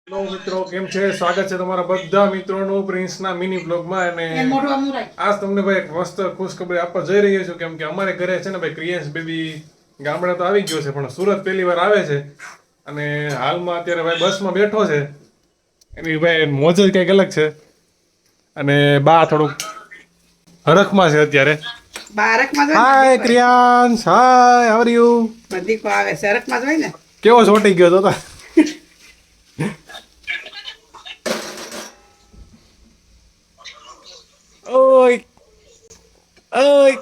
Hello મિત્રો, કેમ છે? સ્વાગત છે તમારા બધા મિત્રોનું પ્રિન્સના મિની બ્લોગમાં. અને આજ તમને ભાઈ એક મસ્ત ખુશખબરી આપવા જઈ રહ્યો છું, કેમ કે અમારે ઘરે છે ને ભાઈ ક્રિયાંશ બેબી ગામડે તો આવી ગયો છે, પણ સુરત પહેલી વાર આવે છે. અને હાલમાં અત્યારે ભાઈ બસમાં બેઠો છે. એની ભાઈ મોજ જ કંઈક અલગ છે. અને બા થોડુંક હરખમાં છે અત્યારે. હાય ક્રિયાંશ, હાય, હાવ આર યુ? બધી કો આવે સરકમાં જ હોય ને. કેવો ચોટી ગયો તો ઓય ઓય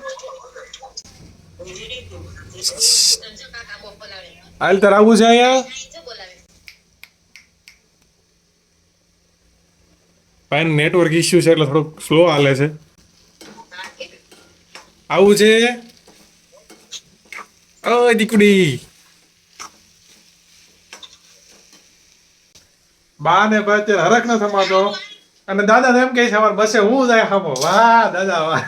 હાલ તાર આવું છે અહીંયા. ભાઈ નેટવર્ક ઇશ્યુ છે એટલે થોડુંક સ્લો હાલે છે. આવું છે. ઓય દીકડી, બા ને ભાઈ અત્યારે હરખ ન થમાતો. અને દાદા એમ કહે છે અમારે બસે હું જાય ખાબો. વાહ દાદા વાહ.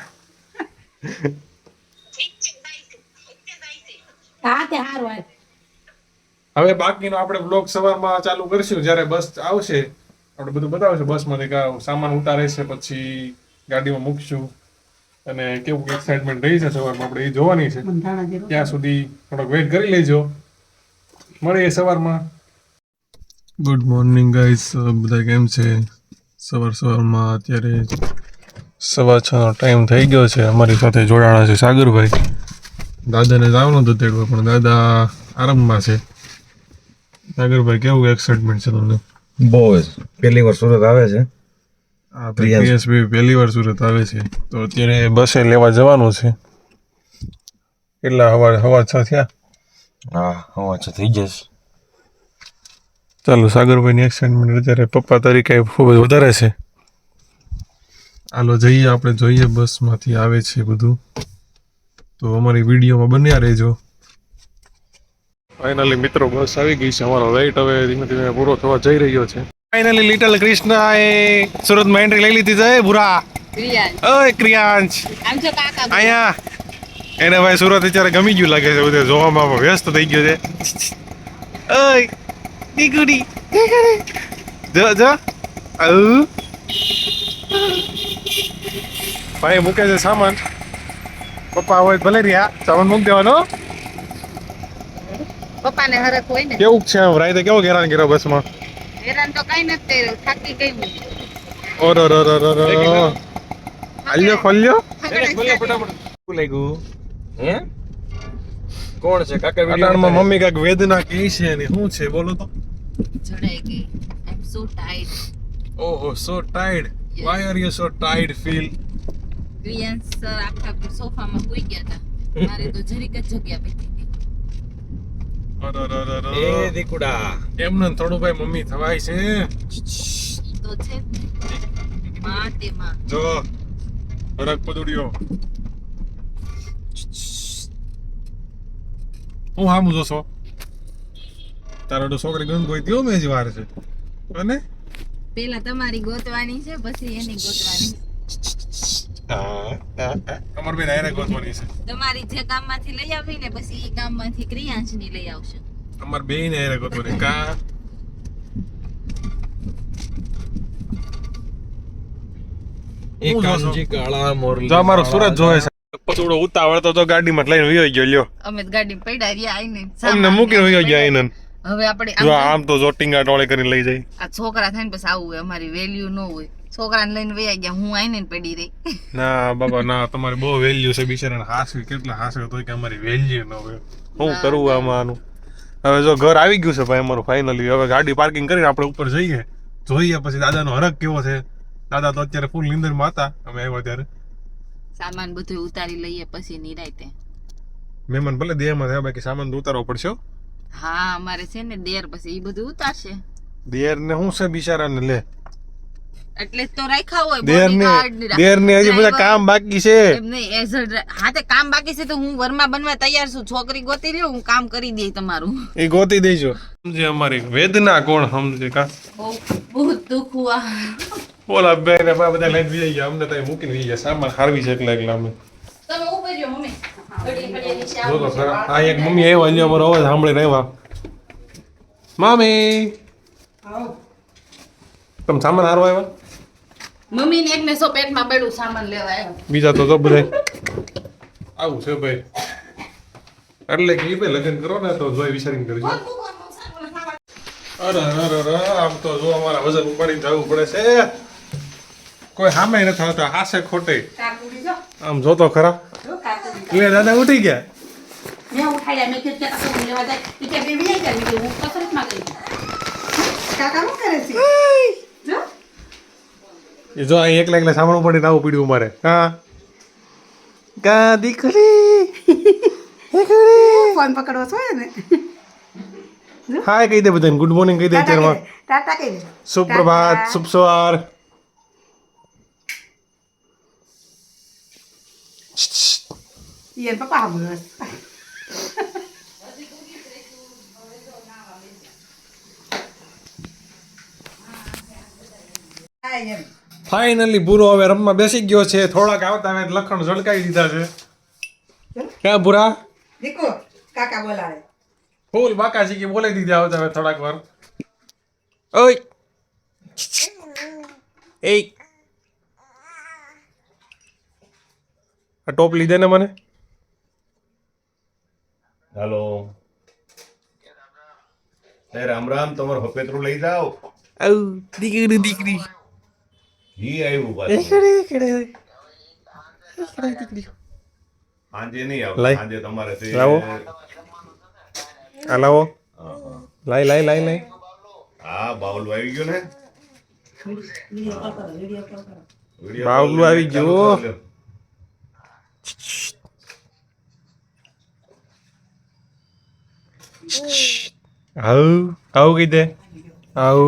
હવે બાકીનો આપણે બ્લોગ સવારમાં ચાલુ કરશું જ્યારે બસ આવશે. આપણે બધું બતાવશું બસમાંથી કે સામાન ઉતારે છે, પછી ગાડીમાં મૂકશું. અને કેવું એક્સાઇટમેન્ટ રહી છે સવારમાં આપણે એ જોવાની છે. ત્યાં સુધી થોડોક વેઇટ કરી લેજો. મળીએ સવારમાં. ગુડ મોર્નિંગ ગાઈસ, બધા કેમ છે? સવારમાં અત્યારે 6:15નો ટાઈમ થઈ ગયો છે. અમારી સાથે જોડાણા છે સાગરભાઈ. દાદાને જવાનું હતું તેડવા, પણ દાદા આરામમાં છે. સાગરભાઈ, કેવું એક્સાઇટમેન્ટ છે તમને? બહુ જ પહેલી વાર સુરત આવે છે. પ્રિયાંશભાઈ પહેલી વાર સુરત આવે છે, તો અત્યારે બસે લેવા જવાનું છે. કેટલા હવા 6 થયા? હા, હવા છે થઈ જશે. ચાલો, સાગરભાઈની એક્સાઇટમેન્ટ અત્યારે પપ્પા તરીકે ખૂબ જ વધારે છે. હાલો જઈએ, આપણે જોઈએ બસમાંથી આવે છે બધું. તો અમારી વિડીયોમાં બન્યા રહેજો. ફાઇનલી મિત્રો બસ આવી ગઈ છે. અમારો વેઇટ હવે ધીમે ધીમે પૂરો થવા જઈ રહ્યો છે. ફાઇનલી લિટલ કૃષ્ણા એ સુરતમાં એન્ટ્રી લઈ લીધી છે. ભૂરા ઓય ક્રિયાંશ અહીંયા. એને ભાઈ સુરત અત્યારે ગમી ગયું લાગે છે, બધું જોવામાં વ્યસ્ત થઈ ગયો છે. ઓય દીકુડી જો જો આવું ભાઈ મૂકે છે સામાન. પપ્પા હોય ભલે રહ્યા, સામાન મૂકી દેવાનો. પપ્પાને હરખ હોય ને. કેવું છે આમ રાતે કેવો હેરાન કર્યો બસમાં? હેરાન તો કઈ નથી કર્યું, થાકી ગઈ હું. ઓર ઓર ઓર ઓર આલ્યો ખોલ્યો. શું લાગ્યું? હે કોણ છે કાકા? અટાણમાં મમ્મી કાંઈક વેદના કહે છે ને શું છે બોલો તો. ચડાઈ ગઈ. I am so tired. ઓહો, so tired. Why are you so tired feel? Priyansh sir આખા સોફામાં સૂઈ ગયા હતા. મારે તો જરીક જ જગ્યા પડી હતી. ઓર ઓર ઓર ઓર એ દીકુડા એમને થોડું ભાઈ મમ્મી થવાય છે. ઈ તો છે જ ને. માં તેમાં જો હરક પદુડિયો. હું હામું જોશો? તારો તો છોકરી ગંગ કોઈ ત્યો મેં જ વાર છે. અને પેલા તમારી ગોતવાની છે, પછી એની ગોતવાની. અમાર બેન આયરે ગોતવાની છે. તમારી જે ગામમાંથી લઈ આવી ને, પછી ઈ ગામમાંથી ક્રિયાંશની લઈ આવશે. અમાર બેન આયરે ગોતવાની કા. એ કાંજી કાળા મોરલી. જો અમારો સુરત જોવે છે. થોડો ઉતાવળ તો ગાડીમાં લઈને વયો ગયો લ્યો. અમે ગાડી પડ્યા રહ્યા આઈને. અમને મૂકીને વયો ગયા આઈને. હવે આપણે જો આમ તો જોટિંગા ટોળે કરીને લઈ જાય. આ છોકરા થાય ને પછી આવું હોય, અમારી વેલ્યુ ન હોય. છોકરાને લઈને વયા ગયા, હું આઈને પડી રહી. ના બાબા ના, તમારી બહુ વેલ્યુ છે બિચારાને. હાસવી કેટલા હાસવે તોય કે અમારી વેલ્યુ ન હોય. શું કરવું આમાંનું? હવે જો ઘર આવી ગયું છે ભાઈ અમારું ફાઇનલી. હવે ગાડી પાર્કિંગ કરીને આપણે ઉપર જઈએ, જોઈએ પછી દાદાનો હરખ કેવો છે. દાદા તો અત્યારે ફૂલ નીંદરમાં હતા અમે આવ્યા ત્યારે. સામાન બધું ઉતારી લઈએ પછી નિરાયતે. મહેમાન ભલે દેહમાં થયા, બાકી સામાન તો ઉતારવો પડશે. હા, અમારે છે ને દેર, પછી ઈ બધું ઉતારશે. દેર ને શું છે બિચારાને? લે એટલે તો રાખ્યા હોય દેર ને હજી બધા કામ બાકી છે. એમને હા તે કામ બાકી છે તો હું વરમાં બનવા તૈયાર છું. છોકરી ગોતી લ્યો, હું કામ કરી દઈ તમારું. એ ગોતી દેજો. સમજે અમારી વેદના કોણ સમજે કા? બહુ દુઃખ હુઆ. બોલા બે ને બધા લઈને વી ગયા. અમને તો મૂકીને વી ગયા. સામાન હારવી છે એકલા એકલા અમે. તમે ઉપર જો મમ્મી. જો તો ખરા. આ એક મમ્મી આવ્યા, અહીંયા અમારો અવાજ સાંભળીને આવ્યા. મમ્મી તમે સામાન હારો આવ્યા મમ્મી ને એકને સો પેટમાં પડ્યું સામાન લેવા આવ્યા. બીજા તો બધા આવું છે ભાઈ એટલે કે ભાઈ લગ્ન કરો ને તો જોઈ વિચારીને કરજો અરે અરે અરે આમ તો જો અમારા વજન ઉપાડીને જવું પડે છે કોઈ સામે નથી આવતા હાસે ખોટે કાકુડી જો આમ જોતો ખરા જો કાકુડી લે દાદા ઉઠી ગયા મેં ઉઠાડ્યા મેં કીધું કે કાકુ લેવા જાય ઈ કે બેબી લઈ જાય મેં કીધું હું કસરતમાં ગઈ હતી. કાકા શું કરે છે જો એ જો અહીં એકલા એકલા સાંભળવું પડે આવું પીડ્યું મારે હા કા દીકરી ફોન પકડવો છો ને હાય કહી દે બધાને ગુડ મોર્નિંગ કહી દે અત્યારમાં ટાટા કહી દે સુપ્રભાત શુભ સવાર ઈ પપ્પા હમણાં ફાઇનલી બુરો હવે રમવા બેસી ગયો છે થોડાક આવતા હવે લખણ ઝળકાઈ દીધા છે ક્યાં બુરા દીકો કાકા બોલાવે ફૂલ બાકાજી કે બોલાઈ દીધા આવતા હવે થોડાક વાર ઓય એ આ ટોપ લીધે ને મને હાલો રામ રામ તમારો હપેતરું લઈ જાઓ આવ દીકરી દીકરી ઈ આવ્યું પાછું સાંજે નહીં આવે લાય. સાંજે તમારે તે લાવો. આ લાવો હા, હા. લાઈ લાઈ લાઈ લાઈ હા બાવલું આવી ગયું ને વિડીયો બાવલું કોલ આવી ચાલુ ગયું. કરી લ્યો. આવ આવ કહી દે આવ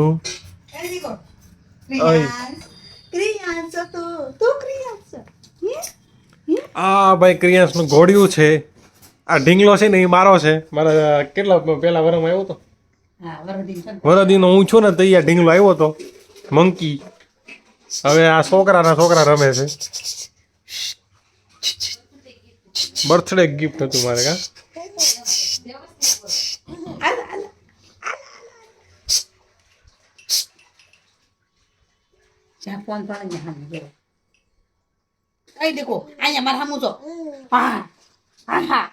ઓય આ ભાઈ ક્રિયાંશ નું ઘોડિયું છે આ ઢીંગલો છે ને એ મારો છે મારા કેટલા પેલા વરમાં આવ્યો તો વરદીનો હું છું ને તો ઈ આ ઢીંગલો આવ્યો તો મંકી હવે આ છોકરા રમે છે બર્થડે ગિફ્ટ હતું મારે કા ફોન પણ અહીં દેખો અહીંયા મારા સામું છો હા હા હા